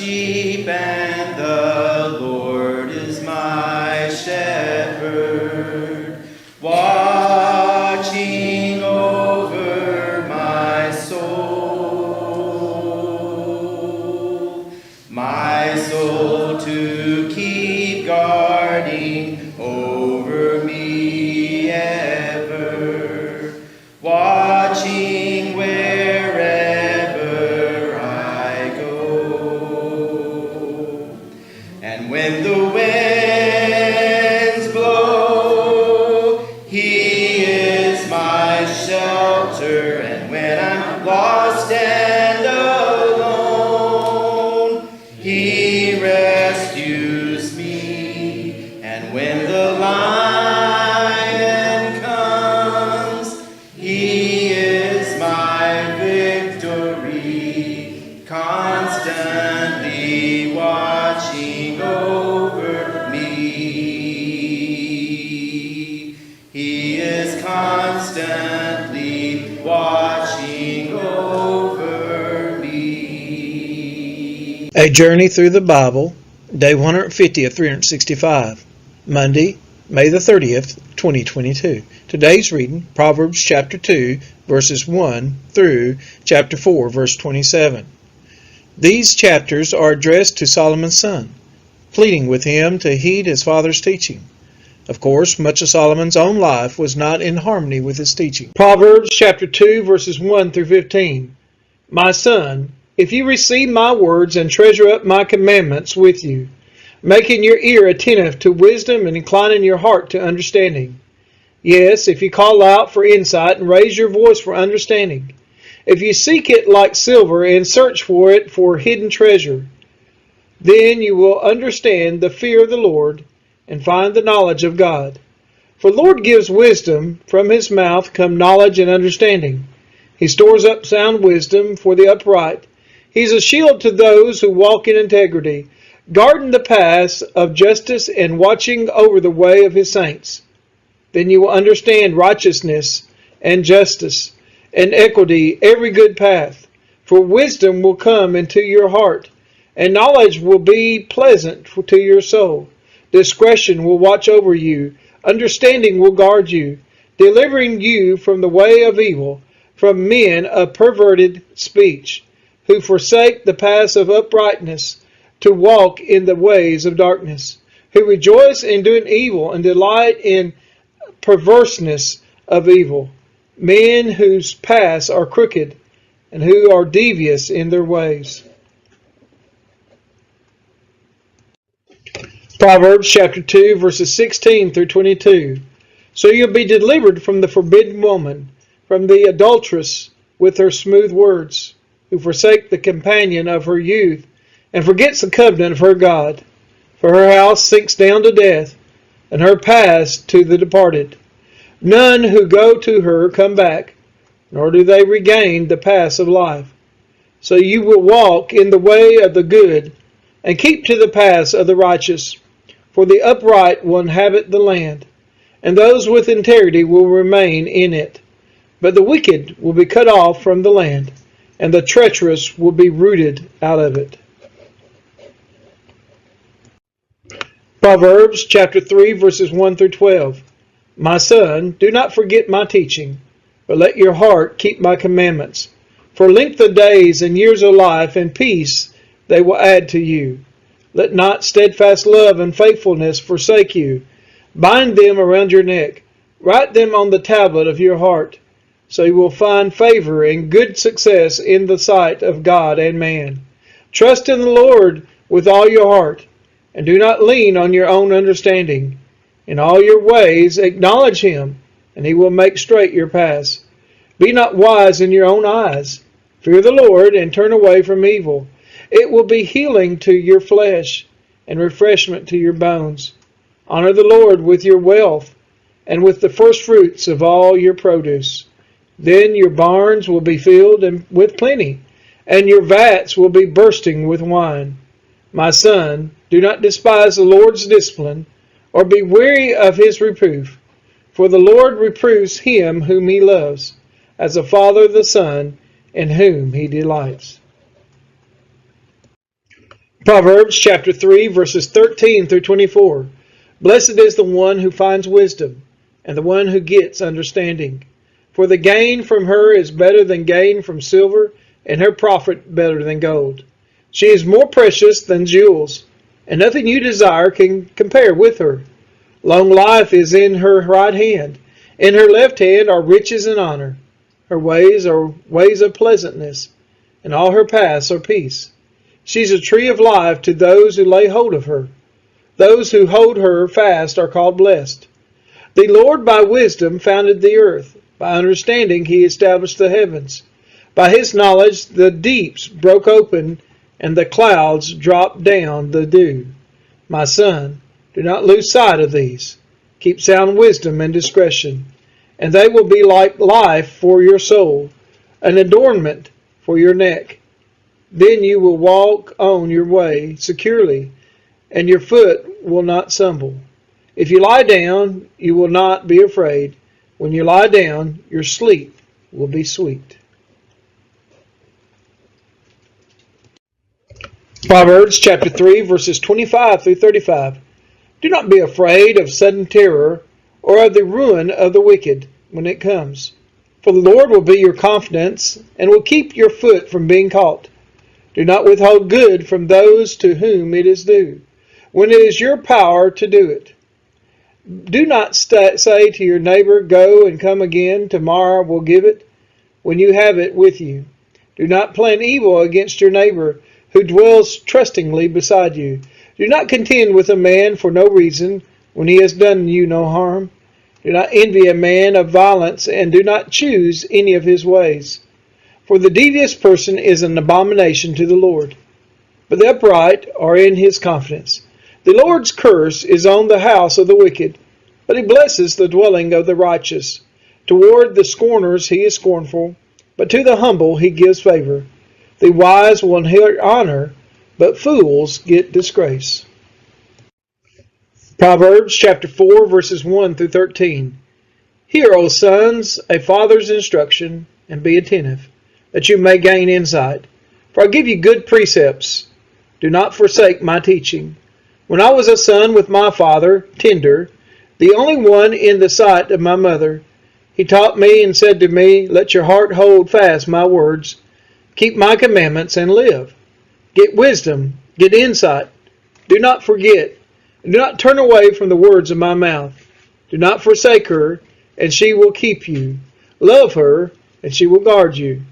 sheep, and the Lord is my shepherd, watching over my soul to keep guarding over me ever, watching wherever I go. And when the winds blow, He is my shelter, and when I'm lost and alone, He rescues me. And when the lion comes, He is my victory, constantly watching over me. He is constantly watching over me. A Journey Through the Bible, Day 150 of 365, Monday, May the 30th, 2022. Today's reading, Proverbs chapter 2, verses 1 through chapter 4, verse 27. These chapters are addressed to Solomon's son, pleading with him to heed his father's teaching. Of course, much of Solomon's own life was not in harmony with his teaching. Proverbs chapter 2, verses 1 through 15. My son, if you receive my words and treasure up my commandments with you, making your ear attentive to wisdom and inclining your heart to understanding. Yes, if you call out for insight and raise your voice for understanding. If you seek it like silver and search for it for hidden treasure, then you will understand the fear of the Lord and find the knowledge of God. For the Lord gives wisdom, from his mouth come knowledge and understanding. He stores up sound wisdom for the upright. He's a shield to those who walk in integrity, guarding the paths of justice and watching over the way of his saints. Then you will understand righteousness and justice and equity, every good path. For wisdom will come into your heart, and knowledge will be pleasant to your soul. Discretion will watch over you, understanding will guard you, delivering you from the way of evil, from men of perverted speech, who forsake the paths of uprightness, to walk in the ways of darkness, who rejoice in doing evil and delight in perverseness of evil, men whose paths are crooked and who are devious in their ways. Proverbs chapter 2, verses 16 through 22. So you'll be delivered from the forbidden woman, from the adulteress with her smooth words, who forsake the companion of her youth, and forgets the covenant of her God. For her house sinks down to death, and her paths to the departed. None who go to her come back, nor do they regain the paths of life. So you will walk in the way of the good, and keep to the paths of the righteous. For the upright will inhabit the land, and those with integrity will remain in it. But the wicked will be cut off from the land, and the treacherous will be rooted out of it. Proverbs chapter 3, verses 1 through 12. My son, do not forget my teaching, but let your heart keep my commandments. For length of days and years of life and peace they will add to you. Let not steadfast love and faithfulness forsake you. Bind them around your neck. Write them on the tablet of your heart, so you will find favor and good success in the sight of God and man. Trust in the Lord with all your heart, and do not lean on your own understanding. In all your ways acknowledge him, and he will make straight your paths. Be not wise in your own eyes. Fear the Lord and turn away from evil. It will be healing to your flesh and refreshment to your bones. Honor the Lord with your wealth and with the first fruits of all your produce. Then your barns will be filled with plenty, and your vats will be bursting with wine. My son, do not despise the Lord's discipline, or be weary of his reproof. For the Lord reproves him whom he loves, as a father the son in whom he delights. Proverbs chapter 3, verses 13 through 24. Blessed is the one who finds wisdom, and the one who gets understanding. For the gain from her is better than gain from silver, and her profit better than gold. She is more precious than jewels, and nothing you desire can compare with her. Long life is in her right hand. In her left hand are riches and honor. Her ways are ways of pleasantness, and all her paths are peace. She's a tree of life to those who lay hold of her. Those who hold her fast are called blessed. The Lord by wisdom founded the earth. By understanding he established the heavens. By his knowledge the deeps broke open, and the clouds dropped down the dew. My son, do not lose sight of these. Keep sound wisdom and discretion, and they will be like life for your soul, an adornment for your neck. Then you will walk on your way securely, and your foot will not stumble. If you lie down, you will not be afraid. When you lie down, your sleep will be sweet. Proverbs chapter 3, verses 25 through 35. Do not be afraid of sudden terror or of the ruin of the wicked when it comes. For the Lord will be your confidence and will keep your foot from being caught. Do not withhold good from those to whom it is due, when it is your power to do it. Do not say to your neighbor, go and come again, tomorrow we'll give it, when you have it with you. Do not plan evil against your neighbor, who dwells trustingly beside you. Do not contend with a man for no reason, when he has done you no harm. Do not envy a man of violence, and do not choose any of his ways. For the devious person is an abomination to the Lord, but the upright are in his confidence. The Lord's curse is on the house of the wicked, but he blesses the dwelling of the righteous. Toward the scorners he is scornful, but to the humble he gives favor. The wise will inherit honor, but fools get disgrace. Proverbs chapter 4, verses 1 through 13. Hear, O sons, a father's instruction, and be attentive, that you may gain insight. For I give you good precepts. Do not forsake my teaching. When I was a son with my father, tender, the only one in the sight of my mother, he taught me and said to me, let your heart hold fast my words. Keep my commandments and live. Get wisdom, get insight. Do not forget. Do not turn away from the words of my mouth. Do not forsake her, and she will keep you. Love her, and she will guard you.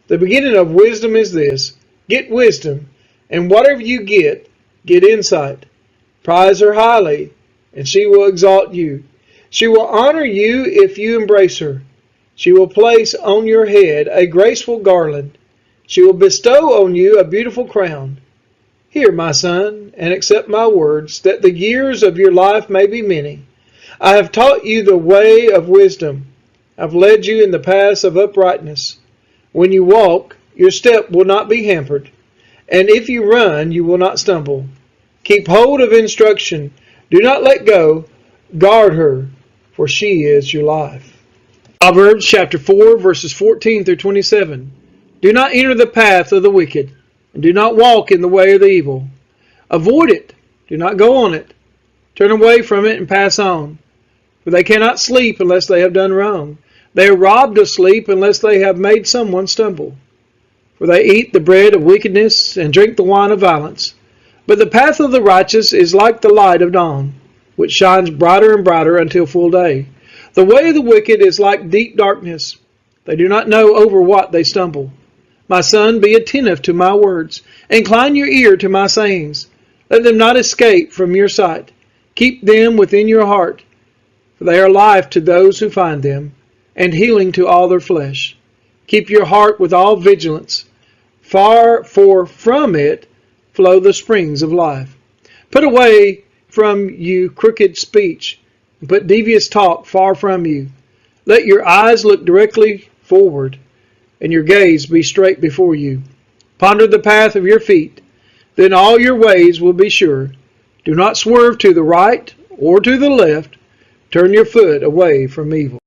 The beginning of wisdom is this. Get wisdom, and whatever you get insight. Prize her highly, and she will exalt you. She will honor you if you embrace her. She will place on your head a graceful garland. She will bestow on you a beautiful crown. Hear, my son, and accept my words, that the years of your life may be many. I have taught you the way of wisdom. I have led you in the paths of uprightness. When you walk, your step will not be hampered, and if you run, you will not stumble. Keep hold of instruction. Do not let go. Guard her, for she is your life. Proverbs chapter 4, verses 14 through 27. Do not enter the path of the wicked, and do not walk in the way of the evil. Avoid it. Do not go on it. Turn away from it and pass on. For they cannot sleep unless they have done wrong. They are robbed of sleep unless they have made someone stumble. For they eat the bread of wickedness and drink the wine of violence. But the path of the righteous is like the light of dawn, which shines brighter and brighter until full day. The way of the wicked is like deep darkness. They do not know over what they stumble. My son, be attentive to my words. Incline your ear to my sayings. Let them not escape from your sight. Keep them within your heart, for they are life to those who find them, and healing to all their flesh. Keep your heart with all vigilance, for from it flow the springs of life. Put away from you crooked speech, and put devious talk far from you. Let your eyes look directly forward, and your gaze be straight before you. Ponder the path of your feet, then all your ways will be sure. Do not swerve to the right or to the left. Turn your foot away from evil.